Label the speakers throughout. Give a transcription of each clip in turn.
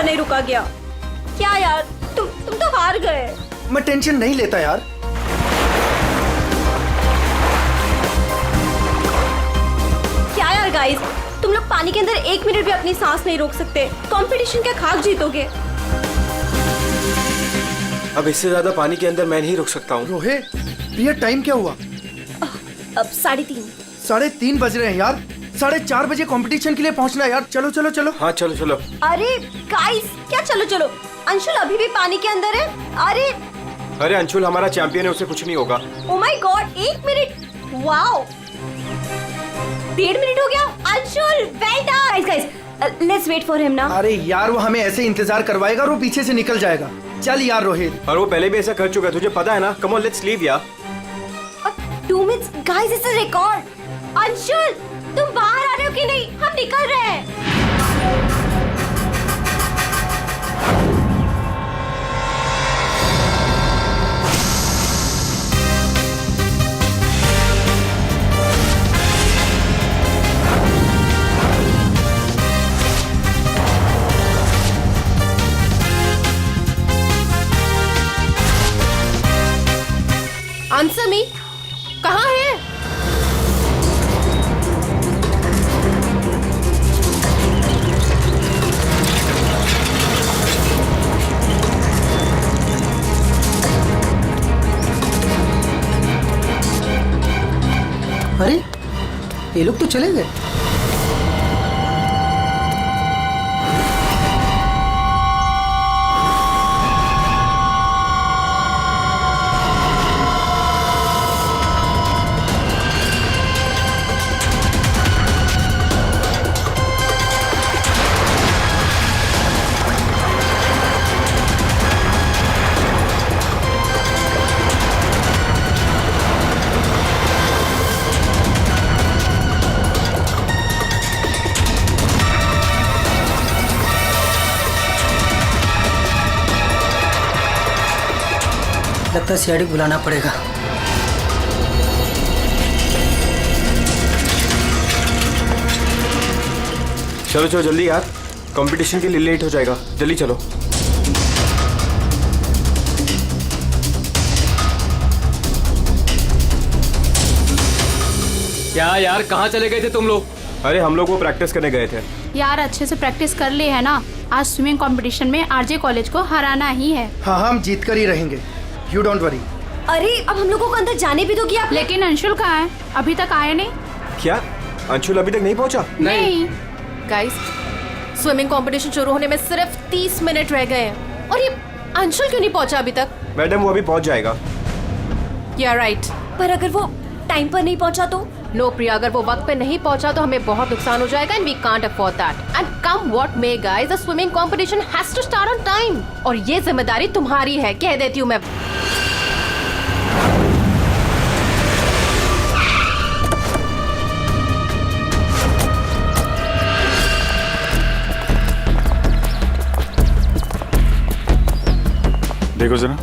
Speaker 1: अंदर नहीं रुका गया। क्या यार, तुम तो हार गए।
Speaker 2: मैं टेंशन नहीं लेता यार।
Speaker 1: क्या यार गाइस, तुम लोग पानी के अंदर 1 मिनट भी अपनी सांस नहीं रोक सकते। कंपटीशन क्या खाक जीतोगे?
Speaker 3: अब इससे ज्यादा पानी के अंदर मैं नहीं रुक सकता हूँ।
Speaker 2: रोहित, प्रिया टाइम क्या हुआ?
Speaker 1: अब 3:30।
Speaker 2: 3:30 बज रहे हैं यार। 4:30 बजे कंपटीशन के लिए पहुंचना है यार। चलो चलो चलो।
Speaker 3: हाँ चलो चलो।
Speaker 1: अरे गाइस, क्या चलो चलो? अंशुल अभी भी पानी के अंदर है।
Speaker 3: अरे अंशुल हमारा चैंपियन है, उसे कुछ नहीं होगा।
Speaker 1: Oh my god, 1 minute. Wow, 1.5 minute हो गया। Anshul well done. Guys let's wait for him ना।
Speaker 2: अरे यार, वो हमें ऐसे इंतजार करवाएगा और वो पीछे से निकल जाएगा। चल यार रोहित।
Speaker 3: और वो पहले भी ऐसा कर चुका है, तुझे पता है ना। कम ऑन लेट्स लीव यार।
Speaker 1: 2 minutes guys, it's a record. Anshul तुम बाहर आ रहे हो कि नहीं? हम निकल रहे हैं।
Speaker 4: आंसर मी, कहाँ है?
Speaker 5: अरे ये लोग तो चले गए। लगता है सीआईडी बुलाना पड़ेगा।
Speaker 3: चलो चलो जल्दी यार, कंपटीशन के लिए लेट हो जाएगा। जल्दी चलो।
Speaker 6: क्या यार, कहाँ चले गए थे तुम लोग?
Speaker 3: अरे हम लोग वो प्रैक्टिस करने गए थे
Speaker 7: यार। अच्छे से प्रैक्टिस कर ली है ना। आज स्विमिंग कंपटीशन में आरजे कॉलेज को हराना ही है।
Speaker 2: हाँ हम जीत कर ही रहेंगे, यू डोंट वरी।
Speaker 1: अरे अब हम लोगों को अंदर जाने भी तो किया।
Speaker 7: लेकिन अंशुल कहाँ है? अभी तक आया नहीं।
Speaker 3: क्या अंशुल अभी तक नहीं पहुंचा?
Speaker 7: नहीं।
Speaker 4: गाइस, स्विमिंग कंपटीशन शुरू होने में सिर्फ 30 मिनट रह गए हैं और ये अंशुल क्यों नहीं पहुंचा अभी तक?
Speaker 3: मैडम वो अभी पहुंच जाएगा।
Speaker 4: या राइट।
Speaker 1: पर अगर वो टाइम पर नहीं पहुंचा तो?
Speaker 4: नो प्रिया, अगर वो वक्त पे नहीं पहुंचा तो हमें बहुत नुकसान हो जाएगा and we can't afford that. And come what may guys, the swimming competition has to start on time और ये जिम्मेदारी तुम्हारी है, कह देती हूँ मैं।
Speaker 8: देखो जरा,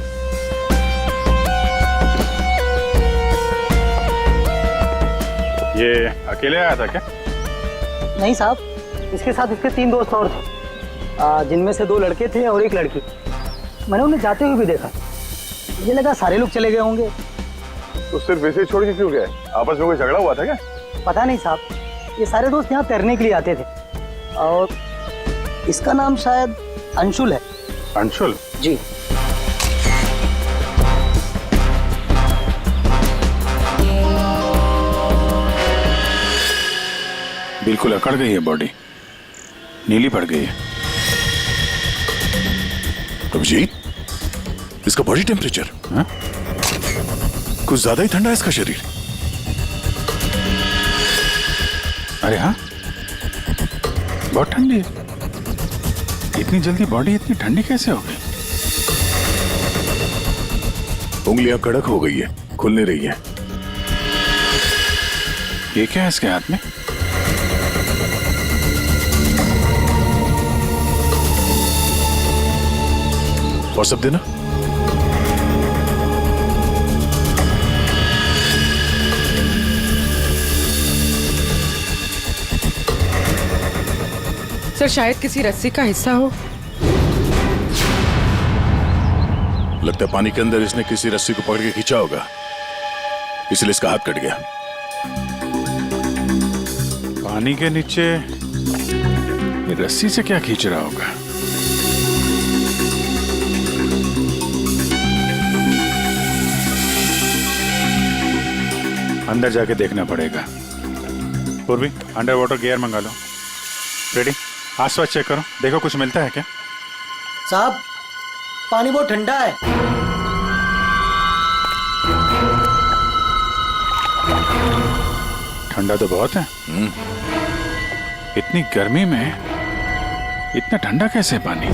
Speaker 8: ये अकेले आया था क्या?
Speaker 5: नहीं साहब, इसके साथ इसके 3 दोस्त और थे, जिनमें से 2 लड़के थे और 1 लड़की। मैंने उन्हें जाते हुए भी देखा। मुझे लगा सारे लोग चले गए होंगे।
Speaker 8: तो सिर्फ वैसे ही छोड़ के क्यों गए? आपस में कोई झगड़ा हुआ था क्या?
Speaker 5: पता नहीं साहब, ये सारे दोस्त यहाँ तैरने के लिए आते थे और इसका नाम शायद अंशुल है।
Speaker 8: अंशुल?
Speaker 5: जी।
Speaker 8: बिल्कुल अकड़ गई है बॉडी, नीली पड़ गई है। अभिजीत, इसका बॉडी टेम्परेचर कुछ ज्यादा ही ठंडा है इसका शरीर। अरे हाँ, बहुत ठंडी है। इतनी जल्दी बॉडी इतनी ठंडी कैसे हो गई? उंगलियां कड़क हो गई है, खुल नहीं रही है। ये क्या है इसके हाथ में? व्हाट्सएप देना।
Speaker 9: सर शायद किसी रस्सी का हिस्सा हो।
Speaker 8: लगता है पानी के अंदर इसने किसी रस्सी को पकड़ के खींचा होगा, इसलिए इसका हाथ कट गया। पानी के नीचे ये रस्सी से क्या खींच रहा होगा? अंदर जाके देखना पड़ेगा। पूर्वी, अंडर वाटर गियर मंगा लो। रेडी? आसपास चेक करो, देखो कुछ मिलता है क्या?
Speaker 5: साहब, पानी बहुत ठंडा है।
Speaker 8: ठंडा तो बहुत है। इतनी गर्मी में इतना ठंडा कैसे है पानी?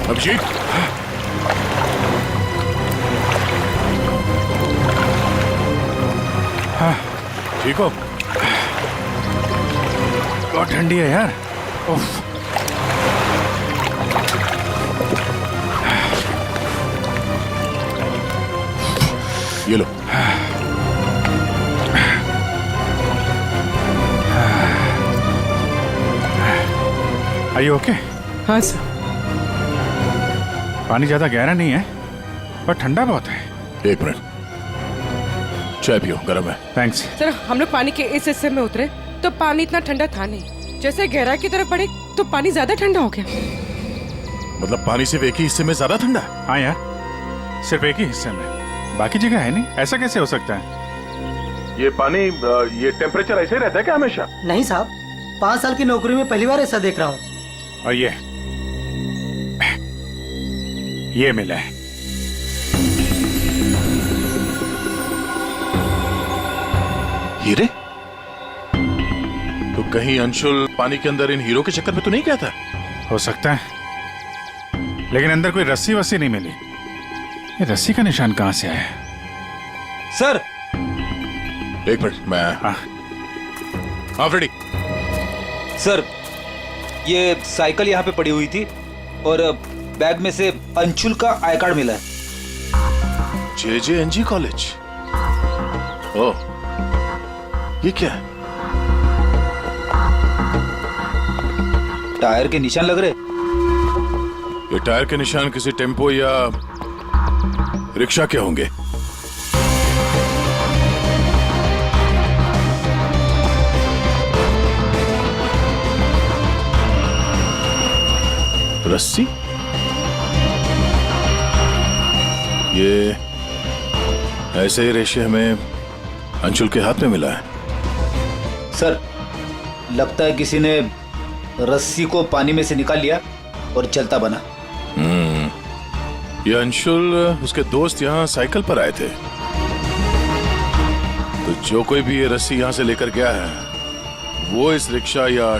Speaker 8: अभिषेक, हाँ, ठीक हो? बहुत ठंडी है यार। उफ। ये लो। Are you okay?
Speaker 9: हाँ सर।
Speaker 8: पानी ज्यादा गहरा नहीं है पर ठंडा बहुत है।
Speaker 10: एक मिनट, चाय पियो, गर्म है।
Speaker 8: थैंक्स।
Speaker 9: सर, हम लोग पानी के इस हिस्से में उतरे तो पानी इतना ठंडा था नहीं। जैसे गहराई की तरफ बढ़े तो पानी ज्यादा ठंडा हो गया।
Speaker 10: मतलब पानी सिर्फ एक ही हिस्से में ज्यादा ठंडा है?
Speaker 8: हाँ यार, सिर्फ एक ही हिस्से में, बाकी जगह है नहीं। ऐसा कैसे हो सकता है?
Speaker 10: ये पानी, ये टेम्परेचर ऐसे ही रहता है क्या हमेशा?
Speaker 5: नहीं साहब, 5 साल की नौकरी में पहली बार ऐसा देख रहा हूँ।
Speaker 8: और ये मिला है।
Speaker 10: हीरे? तो कहीं अंशुल पानी के अंदर इन हीरो के चक्कर में तो नहीं गया था?
Speaker 8: हो सकता है, लेकिन अंदर कोई रस्सी वस्सी नहीं मिली। ये रस्सी का निशान कहां से आया?
Speaker 3: सर,
Speaker 8: एक मिनट मैं हाँ फ्रेडी।
Speaker 11: सर, ये साइकिल यहाँ पे पड़ी हुई थी और बैग में से अंशुल का आई कार्ड मिला है।
Speaker 8: JJNG college. ओ, ये क्या है?
Speaker 11: टायर के निशान लग रहे।
Speaker 8: ये टायर के निशान किसी टेम्पो या रिक्शा के होंगे। रस्सी? ये ऐसे ही रेशे हमें अंशुल के हाथ में मिला है।
Speaker 11: सर, लगता है किसी ने रस्सी को पानी में से निकाल लिया और चलता बना।
Speaker 8: ये अंशुल उसके दोस्त यहाँ साइकिल पर आए थे, तो जो कोई भी ये रस्सी यहाँ से लेकर गया है वो इस रिक्शा या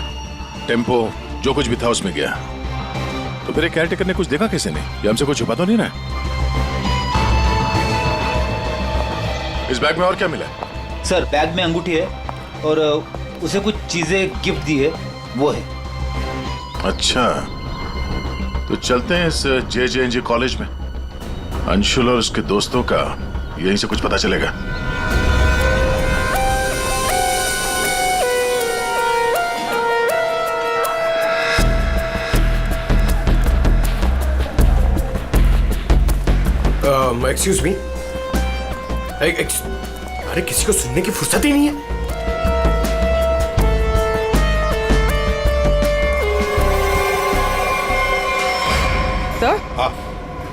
Speaker 8: टेम्पो जो कुछ भी था उसमें गया। तो फिर केयर टेकर ने कुछ देखा किसी ने? ये हमसे कुछ छुपा तो नहीं ना? इस बैग में और क्या मिला है?
Speaker 11: सर, बैग में अंगूठी है और उसे कुछ चीजें गिफ्ट दी है, वो है।
Speaker 8: अच्छा, तो चलते हैं इस JJNG कॉलेज में। अंशुल और उसके दोस्तों का यहीं से कुछ पता चलेगा।
Speaker 3: Excuse me. अरे किसी को सुनने की फुर्सत ही नहीं है।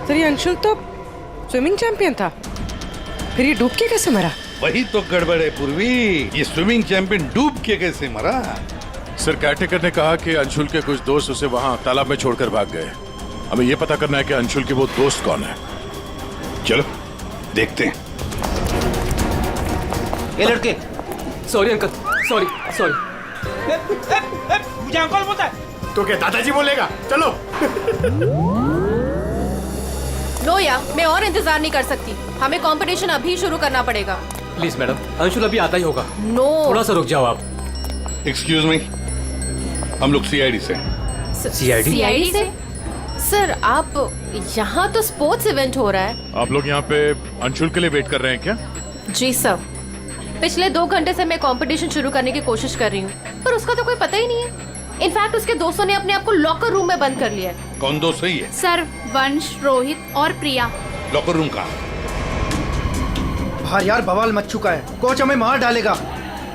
Speaker 9: सर, ये अंशुल तो स्विमिंग चैंपियन था, फिर ये डूब के कैसे मरा?
Speaker 12: वही तो गड़बड़ है पूर्वी, ये स्विमिंग चैंपियन डूब के कैसे मरा?
Speaker 8: सर, केयरटेकर ने कहा कि अंशुल के कुछ दोस्त उसे वहां तालाब में छोड़कर भाग गए। हमें यह पता करना है कि अंशुल के वो दोस्त कौन है।
Speaker 12: चलो देखते हैं।
Speaker 11: ये लड़के।
Speaker 6: Sorry uncle, sorry.
Speaker 11: मुझे अंकल बोलता है
Speaker 3: तो क्या दादाजी बोलेगा? चलो।
Speaker 4: नो या, मैं और इंतजार नहीं कर सकती। हमें कंपटीशन अभी शुरू करना पड़ेगा।
Speaker 6: प्लीज मैडम, अंशुल अभी आता ही होगा।
Speaker 4: नो,
Speaker 6: थोड़ा सा रुक जाओ आप।
Speaker 12: एक्सक्यूज मी, हम लोग CID से।
Speaker 4: CID से? सर, आप यहाँ तो स्पोर्ट्स इवेंट हो रहा है।
Speaker 8: आप लोग यहाँ पे अंशुल के लिए वेट कर रहे हैं क्या?
Speaker 4: जी सर, पिछले 2 घंटे से मैं कंपटीशन शुरू करने की कोशिश कर रही हूँ, पर उसका तो कोई पता ही नहीं है। इनफैक्ट उसके दोस्तों ने अपने आप को लॉकर रूम में बंद कर लिया है।
Speaker 12: कौन दोस्त सही है?
Speaker 7: सर, वंश, रोहित और प्रिया।
Speaker 12: लॉकर रूम का?
Speaker 2: बाहर यार बवाल मच चुका है, कोच हमें मार डालेगा।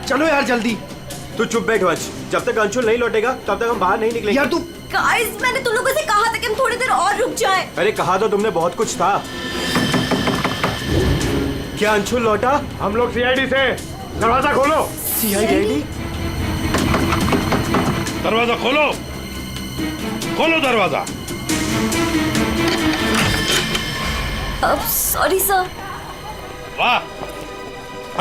Speaker 2: चलो यार जल्दी।
Speaker 3: तू चुप बैठ वंश, जब तक अंशुल नहीं लौटेगा तब तक हम बाहर नहीं निकलेंगे।
Speaker 2: यार तू
Speaker 1: गाइस, मैंने तुम लोगों से कहा था कि हम थोड़ी देर और रुक जाएं।
Speaker 3: अरे कहा तो तुमने बहुत कुछ था। क्या अंशुल लौटा?
Speaker 10: हम लोग CID से। दरवाजा खोलो।
Speaker 3: CID?
Speaker 12: दरवाजा खोलो, खोलो दरवाजा।
Speaker 1: अब सॉरी सर।
Speaker 12: वाह,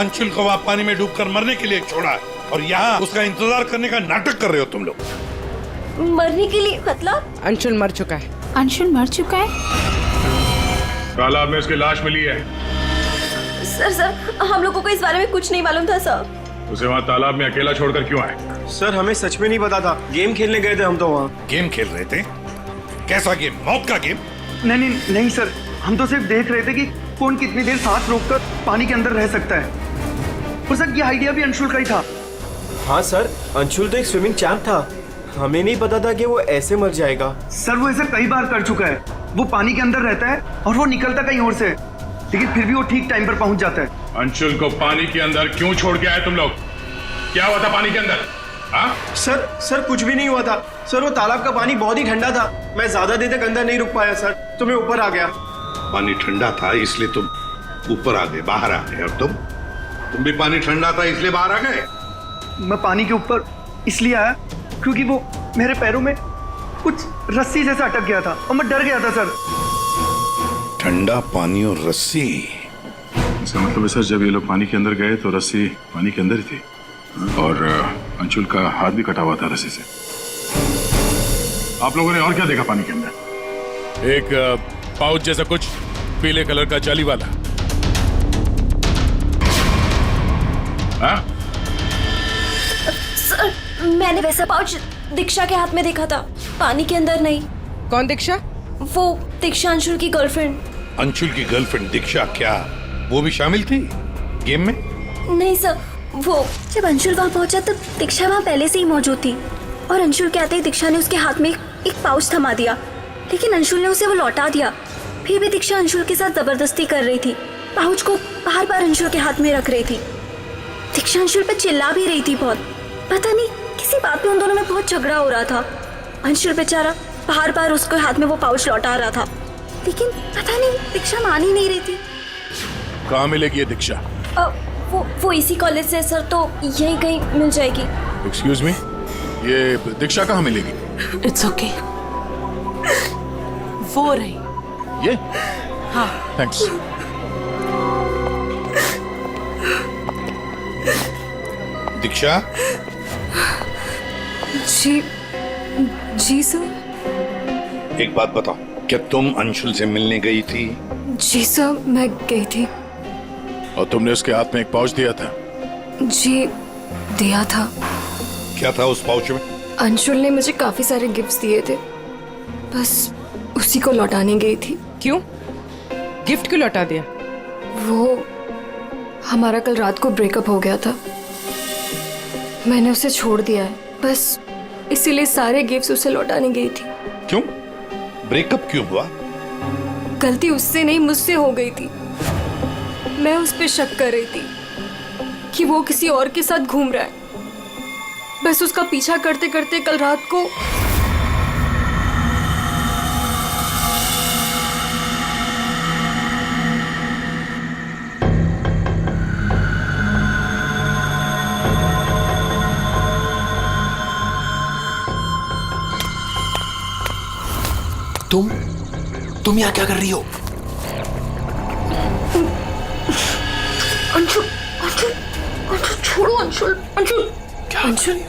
Speaker 12: अंशुल को वहां पानी में डूबकर मरने के लिए छोड़ा और यहाँ उसका इंतजार करने का नाटक कर रहे हो तुम लोग।
Speaker 1: मरने के लिए मतलब?
Speaker 9: अंशुल मर चुका है।
Speaker 7: अंशुल मर चुका है?
Speaker 10: तालाब में उसकी लाश मिली है।
Speaker 1: सर, हम लोगों को इस बारे में कुछ नहीं मालूम था सर।
Speaker 10: उसे वहाँ तालाब में अकेला छोड़कर क्यों आए?
Speaker 3: सर, हमें सच में नहीं पता था। गेम खेलने गए थे हम तो वहाँ।
Speaker 12: गेम खेल रहे थे? कैसा गेम? मौत का गेम?
Speaker 2: नहीं सर, हम तो सिर्फ देख रहे थे कि कौन कितनी देर सांस रोककर पानी के अंदर रह सकता है। और सर, ये आइडिया भी अंशुल का ही था।
Speaker 3: हाँ सर, अंशुल तो एक स्विमिंग चैंप था। हमें नहीं पता था कि वो ऐसे मर जाएगा।
Speaker 2: सर, वो ऐसा कई बार कर चुका है। वो पानी के अंदर रहता है और वो निकलता कहीं और से, लेकिन फिर भी वो ठीक टाइम पर पहुंच जाता है।
Speaker 10: अंशुल को पानी के अंदर क्यों छोड़ के आए तुम लोग? क्या हुआ था पानी के अंदर? हाँ?
Speaker 3: सर कुछ भी नहीं हुआ था। सर, वो तालाब का पानी बहुत ही ठंडा था। मैं ज्यादा देर तक अंदर नहीं रुक पाया सर, तो मैं ऊपर आ गया।
Speaker 12: पानी ठंडा था इसलिए तुम ऊपर आ गए, बाहर आ गए। और तुम भी पानी ठंडा था इसलिए बाहर आ गए?
Speaker 2: मैं पानी के ऊपर इसलिए आया क्योंकि वो मेरे पैरों में कुछ रस्सी जैसा अटक गया था और मैं डर गया था सर।
Speaker 12: ठंडा पानी और रस्सी?
Speaker 8: इसका मतलब है सर, जब ये लोग पानी के अंदर गए तो रस्सी पानी के अंदर ही थी और अंशुल का हाथ भी कटा हुआ था रस्सी से। आप लोगों ने और क्या देखा पानी के अंदर? एक पाउच जैसा कुछ पीले कलर का जाली वाला।
Speaker 10: हाँ?
Speaker 1: सर, मैंने वैसा पाउच दीक्षा के हाथ में देखा था, पानी के अंदर नहीं।
Speaker 9: कौन दीक्षा?
Speaker 1: वो दीक्षा अंशुल की गर्लफ्रेंड।
Speaker 12: अंशुल की गर्लफ्रेंड दीक्षा, क्या वो भी शामिल थी गेम में?
Speaker 1: नहीं सर, वो जब अंशुल वहाँ पहुंचा तब दीक्षा वहाँ पहले से ही मौजूद थी और अंशुल के आते ही दीक्षा ने उसके हाथ में एक पाउच थमा दिया, लेकिन अंशुल ने उसे वो लौटा दिया। फिर भी दीक्षा अंशुल के साथ जबरदस्ती कर रही थी, पाउच को बार बार अंशुल के हाथ में रख रही थी। दीक्षा अंशुल पे चिल्ला भी रही थी बहुत, पता नहीं किसी बात पे उन दोनों में बहुत झगड़ा हो रहा था। अंशुल बेचारा बार बार उसके हाथ में वो पाउच लौटा रहा था, लेकिन पता नहीं दीक्षा मान ही नहीं रही थी।
Speaker 12: कहाँ मिलेगी ये दीक्षा?
Speaker 1: वो इसी कॉलेज से सर, तो यहीं कहीं मिल जाएगी।
Speaker 12: एक्सक्यूज मी, ये दीक्षा कहाँ मिलेगी?
Speaker 13: इट्स ओके, वो रही
Speaker 12: ये?
Speaker 13: हाँ।
Speaker 12: थैंक्स। दीक्षा?
Speaker 1: जी सर।
Speaker 12: एक बात बताओ, क्या तुम अंशुल से मिलने गई थी?
Speaker 1: जी सर, मैं गई थी।
Speaker 12: और तुमने उसके हाथ में एक पाउच दिया था?
Speaker 1: जी दिया था।
Speaker 12: क्या था उस पाउच में?
Speaker 1: अंशुल ने मुझे काफी सारे गिफ्ट्स दिए थे, बस उसी को लौटाने गई थी।
Speaker 9: क्यों? गिफ्ट क्यों लौटा दिया?
Speaker 1: वो हमारा कल रात को ब्रेकअप हो गया था, मैंने उसे छोड़ दिया है, बस इसीलिए सारे गिफ्ट्स उसे लौटाने गई थी।
Speaker 12: क्यों? ब्रेकअप क्यों हुआ?
Speaker 1: गलती उससे नहीं, मुझसे हो गई थी। मैं उस पे शक कर रही थी कि वो किसी और के साथ घूम रहा है, बस उसका पीछा करते करते कल रात को
Speaker 6: तुम यहाँ क्या कर रही हो?
Speaker 1: अंशुल, अंशुल, अंशुल छोड़ो, अंशुल, अंशुल।
Speaker 6: क्या?
Speaker 1: अंशुल,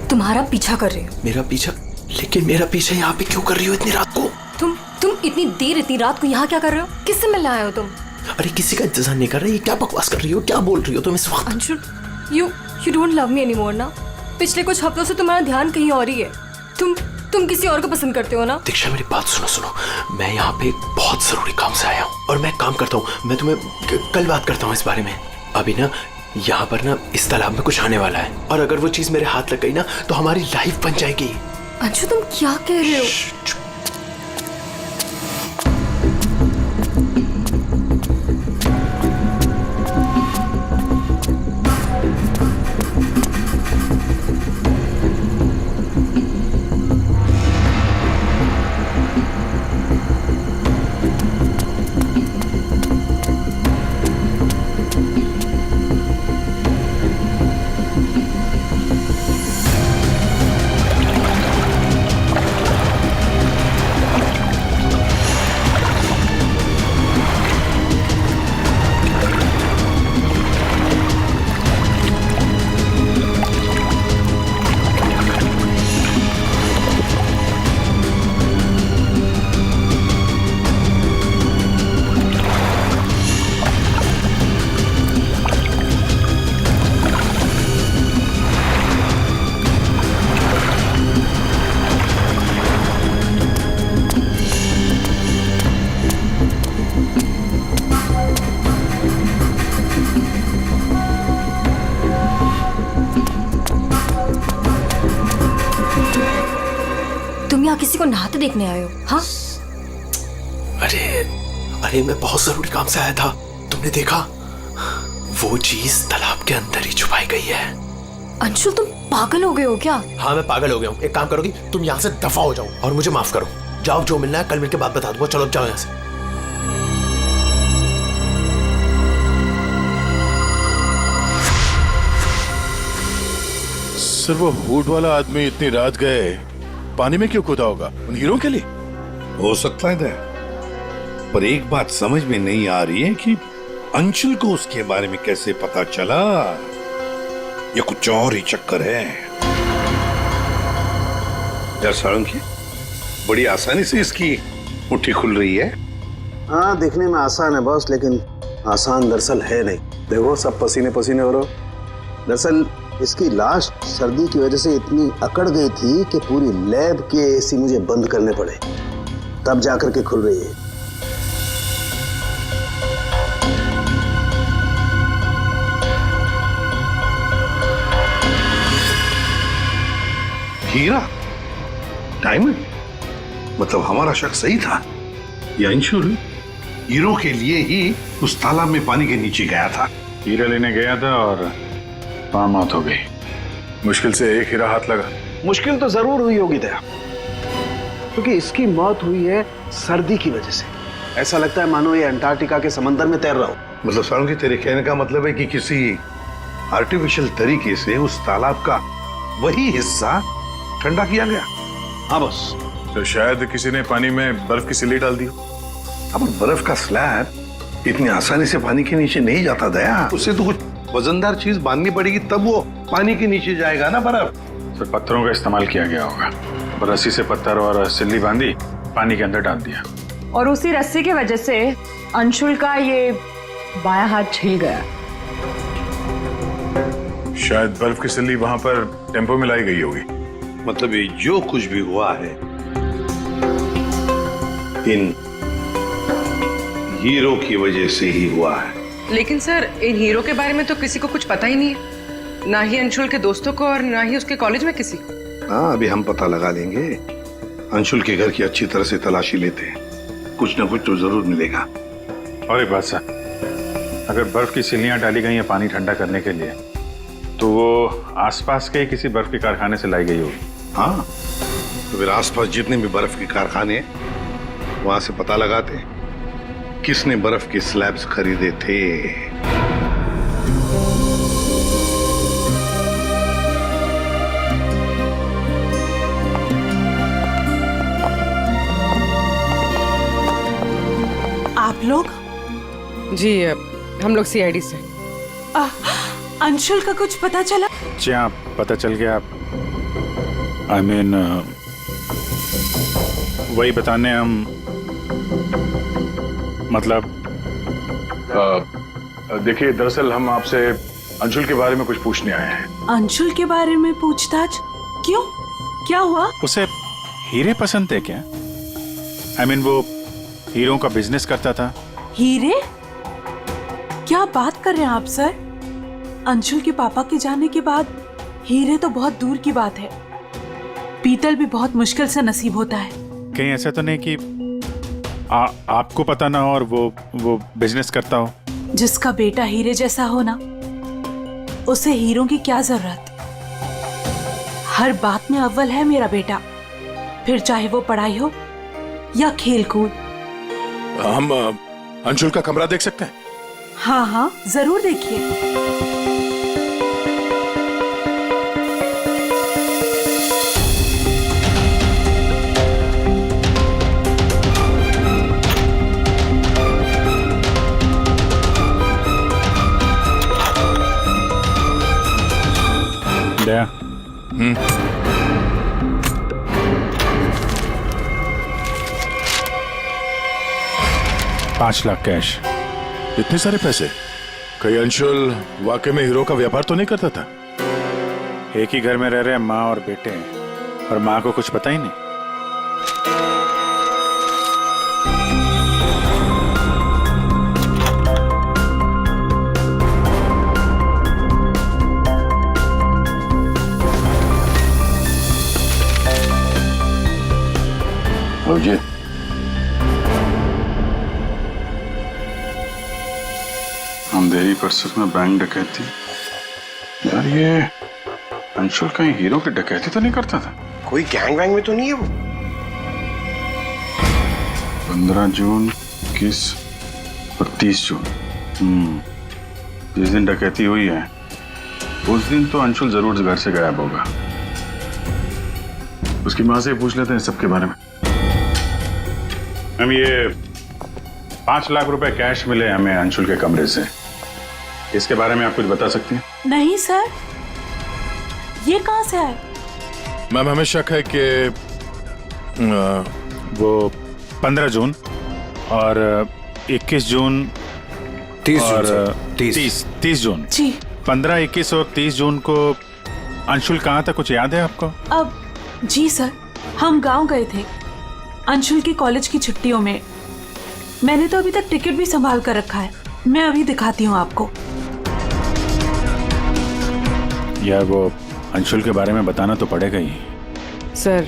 Speaker 1: तुम्हारा पीछा कर रही हो।
Speaker 6: मेरा पीछा? लेकिन मेरा पीछा यहाँ पे क्यों कर रही हो इतनी रात को?
Speaker 1: तुम इतनी देर इतनी रात को यहाँ क्या कर रहे हो? किससे मिलने आए हो तुम?
Speaker 6: अरे किसी का इंतजार नहीं कर रही, क्या बकवास कर रही हो, क्या बोल रही हो तुम इस वक्त?
Speaker 1: Anshul, you don't love me anymore ना? पिछले कुछ हफ्तों से तुम्हारा ध्यान कहीं और ही है। तुम किसी और को पसंद करते हो ना?
Speaker 6: दीक्षा, मेरी बात सुनो, मैं यहाँ पे बहुत जरूरी काम से आया हूँ और मैं काम करता हूँ। मैं तुम्हें कल बात करता हूँ इस बारे में। अभी ना यहाँ पर ना इस तालाब में कुछ आने वाला है और अगर वो चीज मेरे हाथ लग गई ना तो हमारी लाइफ बन जाएगी।
Speaker 1: अंशु, तुम क्या कह रहे हो? किसी को नहाते देखने आए हो? हाँ?
Speaker 6: अरे मैं बहुत जरूरी काम से आया था। तुमने देखा? वो चीज तालाब के अंदर ही छुपाई गई है।
Speaker 1: अंशुल, तुम पागल हो गए हो क्या?
Speaker 6: हाँ, मैं पागल हो गया हूँ। एक काम करोगी, तुम यहाँ से दफा हो जाओ और मुझे माफ करो। जाओ, जो मिलना है कल मिलके बात बता दूंगा। चलो जाओ यहाँ से।
Speaker 12: सर, वो हुड वाला आदमी इतनी रात गए पानी में क्यों कूदा होगा? उन हीरो के लिए
Speaker 10: हो सकता है, पर एक बात समझ में नहीं आ रही है कि अंशुल को उसके बारे में कैसे पता चला। ये कुछ और ही चक्कर है। यार सारंगी, बड़ी आसानी से इसकी मुट्ठी खुल रही है।
Speaker 14: हाँ, दिखने में आसान है बॉस, लेकिन आसान दरअसल है नहीं। देखो, सब पसीने पसीने हो रहे हो।
Speaker 13: दरअसल इसकी लाश सर्दी की वजह से इतनी अकड़ गई थी कि पूरी लैब के एसी मुझे बंद करने पड़े, तब जाकर के खुल रही है।
Speaker 10: हीरा, डायमंड, मतलब हमारा शक सही था। ये अंशुल हीरो के लिए ही उस तालाब में पानी के नीचे गया था।
Speaker 8: हीरा लेने गया था और वहां मौत हो गई। मुश्किल से एक हीरा हाथ लगा।
Speaker 13: मुश्किल तो जरूर हुई होगी दया, क्योंकि इसकी मौत हुई है सर्दी की वजह से। ऐसा लगता है मानो ये अंटार्कटिका के समंदर में तैर रहा हो।
Speaker 10: मतलब सालुंकी, तेरे कहने का मतलब है कि किसी आर्टिफिशियल तरीके से उस तालाब का वही हिस्सा ठंडा किया गया।
Speaker 13: हाँ बस।
Speaker 8: तो शायद किसी ने पानी में बर्फ की सिल्ली डाल दी।
Speaker 10: अब बर्फ का स्लैब इतनी आसानी से पानी के नीचे नहीं जाता दया, उसे तो कुछ वजनदार चीज बांधनी पड़ेगी, तब वो पानी के नीचे जाएगा ना बर्फ।
Speaker 8: तो पत्थरों का इस्तेमाल किया गया होगा। रस्सी से पत्थर और सिल्ली बांधी, पानी के अंदर डाल दिया।
Speaker 14: और उसी रस्सी की वजह से अंशुल का ये बायां हाथ छिल गया।
Speaker 8: शायद बर्फ की सिल्ली वहां पर टेम्पो में लाई गई होगी।
Speaker 10: मतलब ये जो कुछ भी हुआ है इन हीरो की वजह से ही हुआ है।
Speaker 9: लेकिन सर, इन हीरो के बारे में तो किसी को कुछ पता ही नहीं है, ना ही अंशुल के दोस्तों को और ना ही उसके कॉलेज में किसी को।
Speaker 10: हाँ, अभी हम पता लगा लेंगे। अंशुल के घर की अच्छी तरह से तलाशी लेते हैं, कुछ ना कुछ तो जरूर मिलेगा।
Speaker 8: और एक बात सर, अगर बर्फ की सिल्लियां डाली गई हैं पानी ठंडा करने के लिए, तो वो आसपास के किसी बर्फ के कारखाने से लाई गई होगी।
Speaker 10: हाँ, तो फिर आसपास जितने भी बर्फ के कारखाने वहां से पता लगाते किसने बर्फ के स्लैब्स खरीदे थे।
Speaker 14: आप लोग?
Speaker 9: जी, हम लोग सीआईडी से।
Speaker 14: अंशुल का कुछ पता चला?
Speaker 8: जी हाँ, पता चल गया। I mean, वही बताने हम, मतलब देखिए, दरअसल हम आपसे अंशुल के बारे में कुछ पूछने आए हैं।
Speaker 14: अंशुल के बारे में पूछताछ? क्यों? क्या हुआ?
Speaker 8: उसे हीरे पसंद थे क्या? I mean, वो हीरों का बिजनेस करता था।
Speaker 14: हीरे? क्या बात कर रहे हैं आप सर? अंशुल के पापा के जाने के बाद हीरे तो बहुत दूर की बात है, पीतल भी बहुत मुश्किल से नसीब होता है।
Speaker 8: कहीं ऐसा तो नहीं कि आपको पता ना हो और वो बिजनेस करता हो?
Speaker 14: जिसका बेटा हीरे जैसा हो ना, उसे हीरों की क्या जरूरत। हर बात में अव्वल है मेरा बेटा, फिर चाहे वो पढ़ाई हो या खेल कूद।
Speaker 8: हम अंशुल का कमरा देख सकते हैं?
Speaker 14: हाँ हाँ, जरूर देखिए।
Speaker 8: दया। 5 लाख कैश।
Speaker 12: इतने सारे पैसे? कहीं अंशुल वाकई में हीरो का व्यापार तो नहीं करता था?
Speaker 8: एक ही घर में रह रहे माँ और बेटे हैं, और माँ को कुछ पता ही नहीं।
Speaker 10: जी,
Speaker 8: अंधेरी परिसर में बैंक डकैती। यार, ये अंशुल कहीं हीरो की डकैती तो नहीं करता था?
Speaker 13: कोई गैंग वैंग में तो नहीं है वो?
Speaker 8: 15 जून, 21 और 30 जून। जिस दिन डकैती हुई है उस दिन तो अंशुल जरूर घर से गायब होगा। उसकी माँ से पूछ लेते हैं सबके बारे में। मैम, ये 5 लाख रुपए कैश मिले हमें अंशुल के कमरे से, इसके बारे में आप कुछ बता सकती हैं?
Speaker 14: नहीं सर, ये कहाँ से आए?
Speaker 12: मैम, हमें शक है कि
Speaker 8: वो 15 जून और 21 जून
Speaker 6: 30
Speaker 8: और
Speaker 6: जून
Speaker 8: 30 जून।
Speaker 14: जी,
Speaker 15: 15, 21 और 30 जून को अंशुल कहाँ था, कुछ याद है आपको?
Speaker 14: अब जी सर, हम गांव गए थे अंशुल की कॉलेज की छुट्टियों में। मैंने तो अभी तक टिकट भी संभाल कर रखा है, मैं अभी दिखाती हूँ आपको।
Speaker 15: यार वो अंशुल के बारे में बताना तो पड़ेगा ही।
Speaker 9: सर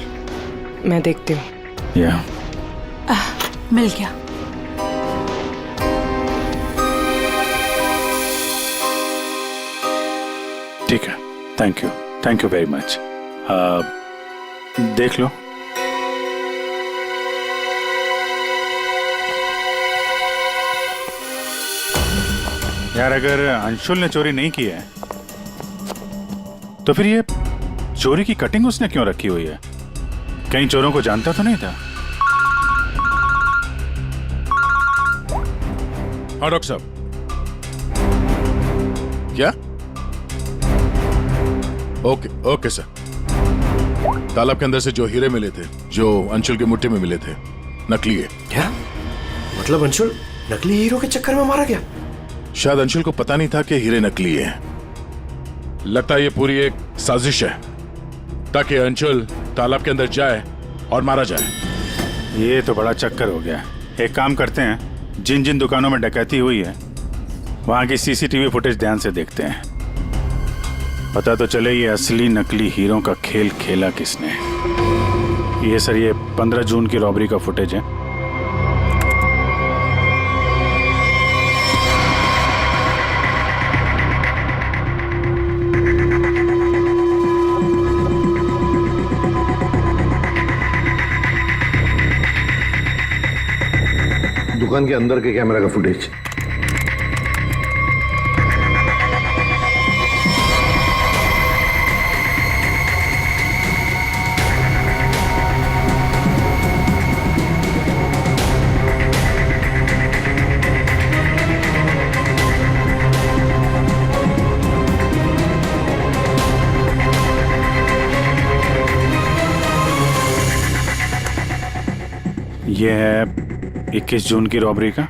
Speaker 9: मैं देखती हूँ।
Speaker 15: या
Speaker 14: मिल गया।
Speaker 15: ठीक है, थैंक यू वेरी मच। देख लो। यार अगर अंशुल ने चोरी नहीं की है तो फिर ये चोरी की कटिंग उसने क्यों रखी हुई है? कहीं चोरों को जानता तो नहीं था?
Speaker 8: हाँ डॉक्टर साहब। क्या? Okay sir. तालाब के अंदर से जो हीरे मिले थे, जो अंशुल की मुट्ठी में मिले थे, नकली है।
Speaker 6: क्या मतलब? अंशुल नकली हीरो के चक्कर में मारा गया?
Speaker 8: शायद अंशुल को पता नहीं था कि हीरे नकली है। लगता है ये पूरी एक साजिश है ताकि अंशुल तालाब के अंदर जाए और मारा जाए।
Speaker 15: ये तो बड़ा चक्कर हो गया। एक काम करते हैं, जिन जिन दुकानों में डकैती हुई है वहां की सीसीटीवी फुटेज ध्यान से देखते हैं, पता तो चले ये असली नकली हीरो का खेल खेला किसने। ये सर, ये 15 जून की रॉबरी का फुटेज है।
Speaker 10: दुकान के अंदर के कैमरा का फुटेज।
Speaker 15: ये है 21 जून की रॉबरी का।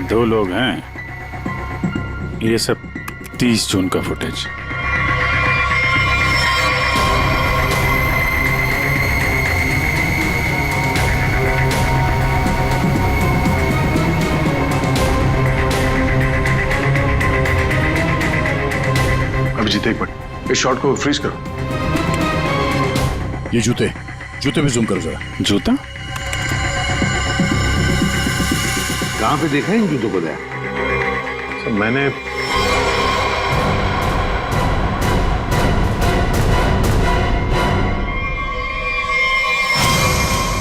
Speaker 15: दो लोग हैं। ये सब 30 जून का फुटेज।
Speaker 8: अभिजीत एक मिनट, इस शॉट को फ्रीज करो। ये जूते पे जूम करो जरा।
Speaker 15: जूता
Speaker 10: कहाँ पे देखा है इन जूतों को?
Speaker 8: मैंने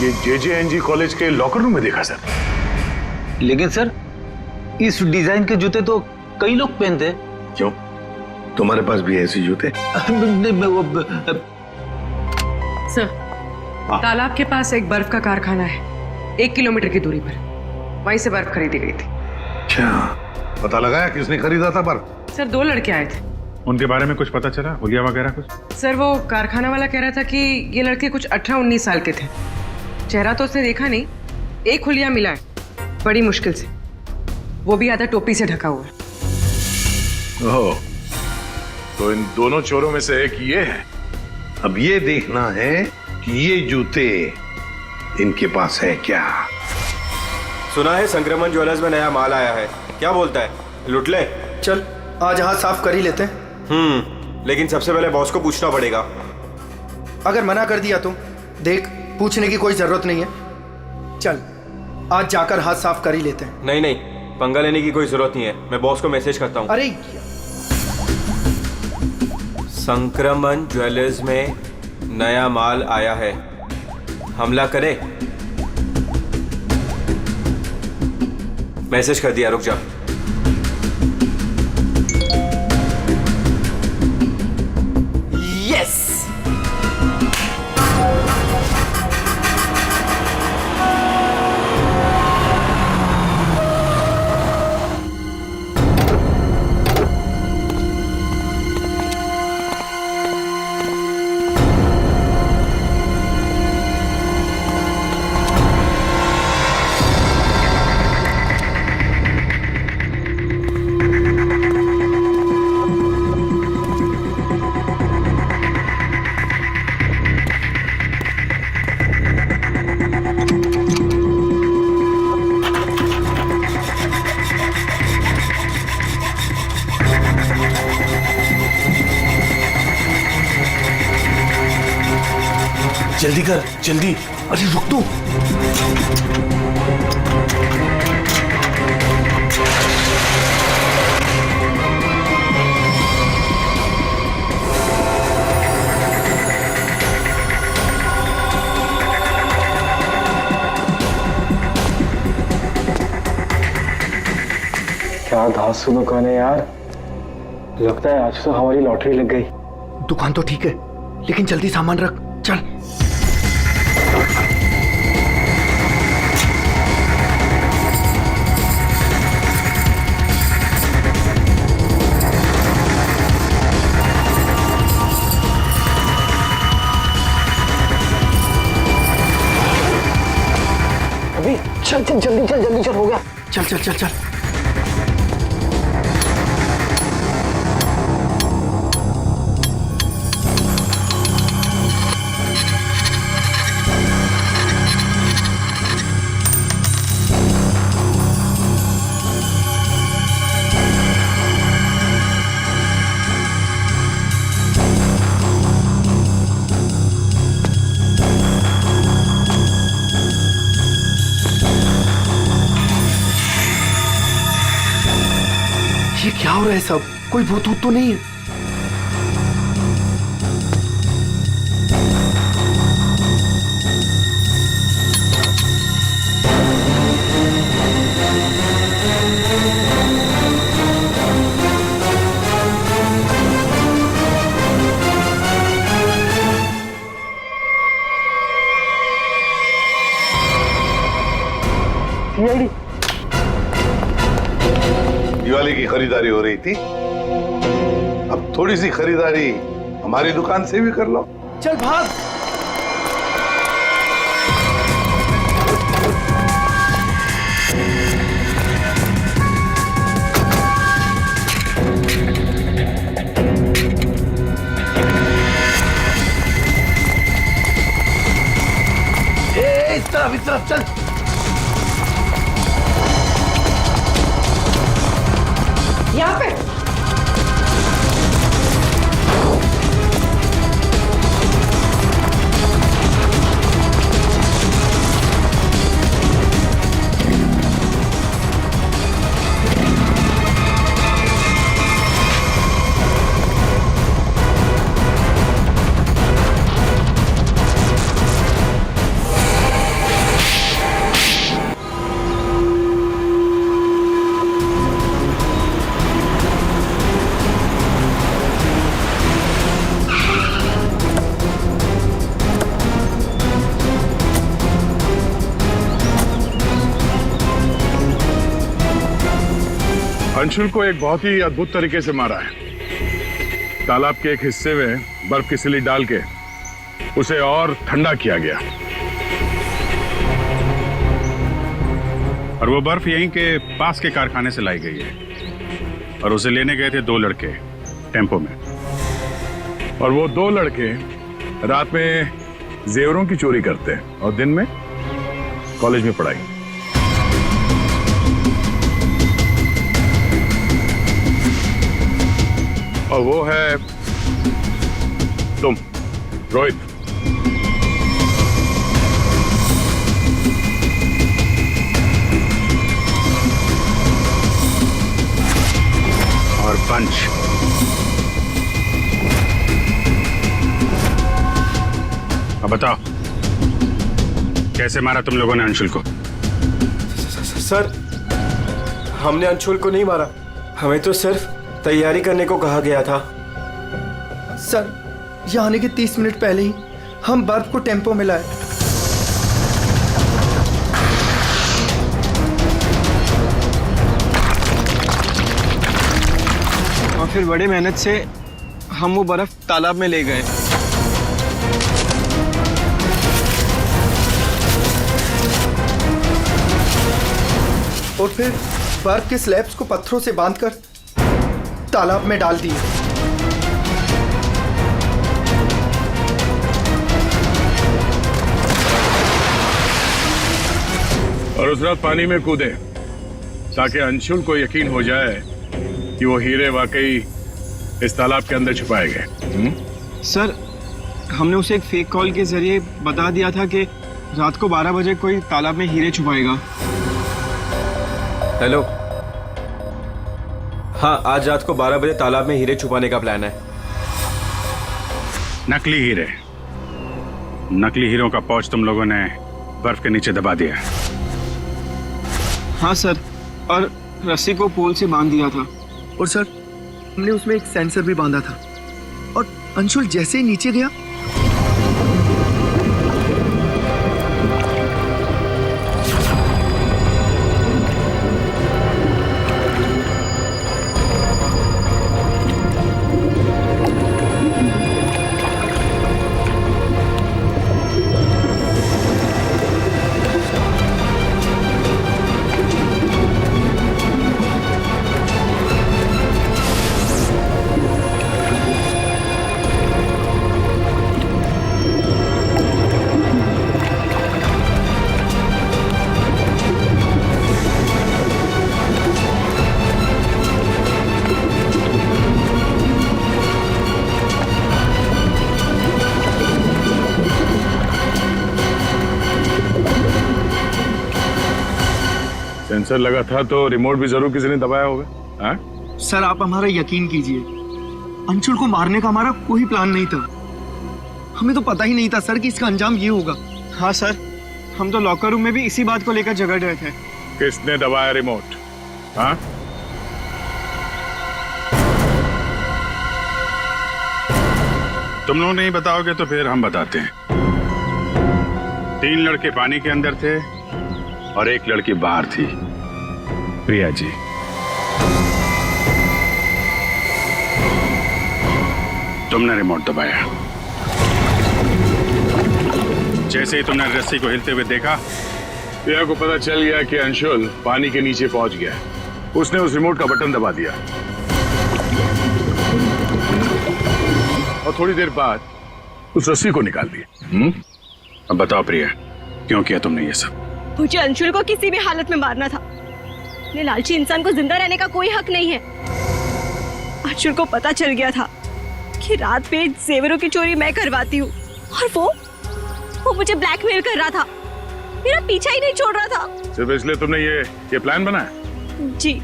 Speaker 8: ये JJNG कॉलेज के लॉकर रूम में देखा सर।
Speaker 11: लेकिन सर इस डिजाइन के जूते तो कई लोग पहनते हैं।
Speaker 10: क्यों, तुम्हारे पास भी ऐसे जूते?
Speaker 9: सर तालाब के पास एक बर्फ का कारखाना है, 1 किलोमीटर की दूरी पर। वहीं से बर्फ खरीदी गई थी।
Speaker 10: अच्छा, पता लगाया किसने खरीदा था बर्फ?
Speaker 9: सर 2 लड़के आए थे।
Speaker 15: उनके बारे में कुछ पता चला, हुलिया वगैरह कुछ?
Speaker 9: सर वो कारखाना वाला कह रहा था कि ये लड़के कुछ 18-19 साल के थे। चेहरा तो उसने देखा नहीं, एक हुलिया मिला है बड़ी मुश्किल से, वो भी आधा टोपी से ढका हुआ है।
Speaker 8: ओह, तो इन दोनों चोरों में से एक ये है।
Speaker 10: अब ये देखना है कि ये जूते इनके पास है क्या।
Speaker 3: सुना है संक्रमण ज्वेलर्स में नया माल आया है, क्या बोलता है, लुट ले?
Speaker 2: चल आज हाथ साफ कर ही लेते हैं।
Speaker 3: लेकिन सबसे पहले बॉस को पूछना पड़ेगा।
Speaker 2: अगर मना कर दिया तो देख, पूछने की कोई जरूरत नहीं है। चल आज जाकर हाथ साफ कर ही लेते हैं।
Speaker 3: नहीं नहीं, पंगा लेने की कोई जरूरत नहीं है, मैं बॉस को मैसेज करता हूँ।
Speaker 2: अरे
Speaker 3: संक्रमण ज्वेलर्स में नया माल आया है, हमला करे? मैसेज कर दिया, रुक जा।
Speaker 6: यस। जल्दी कर, जल्दी। अरे रुक तू।
Speaker 3: क्या धांसू दुकान है यार, लगता है आज तो हमारी लॉटरी लग गई।
Speaker 2: दुकान तो ठीक है, लेकिन जल्दी सामान रख, चल।
Speaker 3: अभी चल चल जल्दी चल, जल्दी चल, हो गया।
Speaker 2: चल चल चल चल। ये क्या हो रहा है सब? कोई भूत तो नहीं है?
Speaker 10: सीआईडी दिवाली की खरीदारी हो रही थी, अब थोड़ी सी खरीदारी हमारी दुकान से भी कर लो।
Speaker 2: चल भाग। इस तरफ चल।
Speaker 9: यहाँ पे
Speaker 8: अंशुल को एक बहुत ही अद्भुत तरीके से मारा है। तालाब के एक हिस्से में बर्फ की सिल्ली डाल के उसे और ठंडा किया गया, और वो बर्फ यहीं के पास के कारखाने से लाई गई है, और उसे लेने गए थे 2 लड़के टेम्पो में, और वो 2 लड़के रात में जेवरों की चोरी करते हैं और दिन में कॉलेज में पढ़ाई। और वो है तुम, रोहित।
Speaker 15: और पंच। अब बताओ, कैसे मारा तुम लोगों ने अंशुल को?
Speaker 3: सर, हमने अंशुल को नहीं मारा, हमें तो सिर्फ तैयारी करने को कहा गया था।
Speaker 2: सर, यहाँ आने के 30 मिनट पहले ही हम बर्फ को टेम्पो में लाए।
Speaker 3: और फिर बड़ी मेहनत से हम वो बर्फ तालाब में ले गए।
Speaker 2: और फिर बर्फ के स्लैब्स को पत्थरों से बांधकर तालाब में डाल दिए।
Speaker 8: और उस रात पानी में कूदे ताकि अंशुल को यकीन हो जाए कि वो हीरे वाकई इस तालाब के अंदर छुपाए गए।
Speaker 3: सर,
Speaker 2: हमने उसे एक फेक कॉल के जरिए बता दिया था कि रात को 12 बजे कोई तालाब में हीरे छुपाएगा।
Speaker 3: हेलो, हाँ, आज रात को 12 बजे तालाब में हीरे छुपाने का प्लान है।
Speaker 15: नकली हीरे, नकली हीरों का पाउच तुम लोगों ने बर्फ के नीचे दबा दिया।
Speaker 2: हाँ सर, और रस्सी को पोल से बांध दिया था। और सर, हमने उसमें एक सेंसर भी बांधा था, और अंशुल जैसे ही नीचे गया
Speaker 8: सेंसर लगा था तो रिमोट भी जरूर किसी ने दबाया होगा। हाँ?
Speaker 2: सर, आप हमारा यकीन कीजिए, अंशुल को मारने का हमारा कोई प्लान नहीं था। हमें तो पता ही नहीं था सर कि इसका अंजाम ये होगा। हाँ सर, हम तो लॉकर रूम में भी इसी बात को लेकर झगड़ रहे थे।
Speaker 8: किसने दबाया रिमोट? हाँ?
Speaker 15: तुम लोग नहीं बताओगे तो फिर हम बताते हैं। 3 लड़के पानी के अंदर थे और 1 लड़की बाहर थी, प्रिया जी। तुमने रिमोट दबाया। जैसे ही तुमने रस्सी को हिलते हुए देखा,
Speaker 8: प्रिया को पता चल गया कि अंशुल पानी के नीचे पहुंच गया। उसने उस रिमोट का बटन दबा दिया और थोड़ी देर बाद उस रस्सी को निकाल दिया।
Speaker 15: अब बताओ प्रिया, क्यों किया तुमने ये सब?
Speaker 1: मुझे अंशुल को किसी भी हालत में मारना था। अपने लालची इंसान को जिंदा रहने का कोई हक नहीं है। अंशुल को पता चल गया था कि रात पे जेवरों की चोरी मैं करवाती हूँ, और वो मुझे ब्लैकमेल कर रहा था, मेरा पीछा ही नहीं छोड़ रहा था।
Speaker 8: सिर्फ इसलिए तुमने ये प्लान बनाया?
Speaker 1: जी,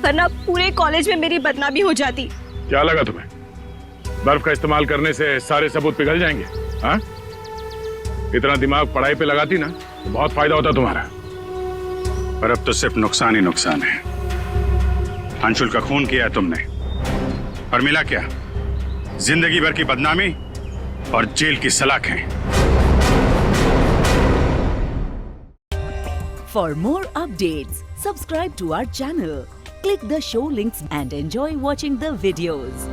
Speaker 1: वरना पूरे कॉलेज में मेरी बदनामी हो जाती।
Speaker 8: क्या लगा तुम्हें बर्फ का इस्तेमाल करने से सारे सबूत पिघल जाएंगे? हाँ? इतना दिमाग पढ़ाई पे लगाती ना तो बहुत फायदा होता तुम्हारा।
Speaker 15: पर अब तो सिर्फ नुकसान ही नुकसान है। अंशुल का खून किया तुमने, और मिला क्या? जिंदगी भर की बदनामी और जेल की सलाखें।
Speaker 16: For more updates, subscribe to our channel, click the show links and enjoy watching the videos.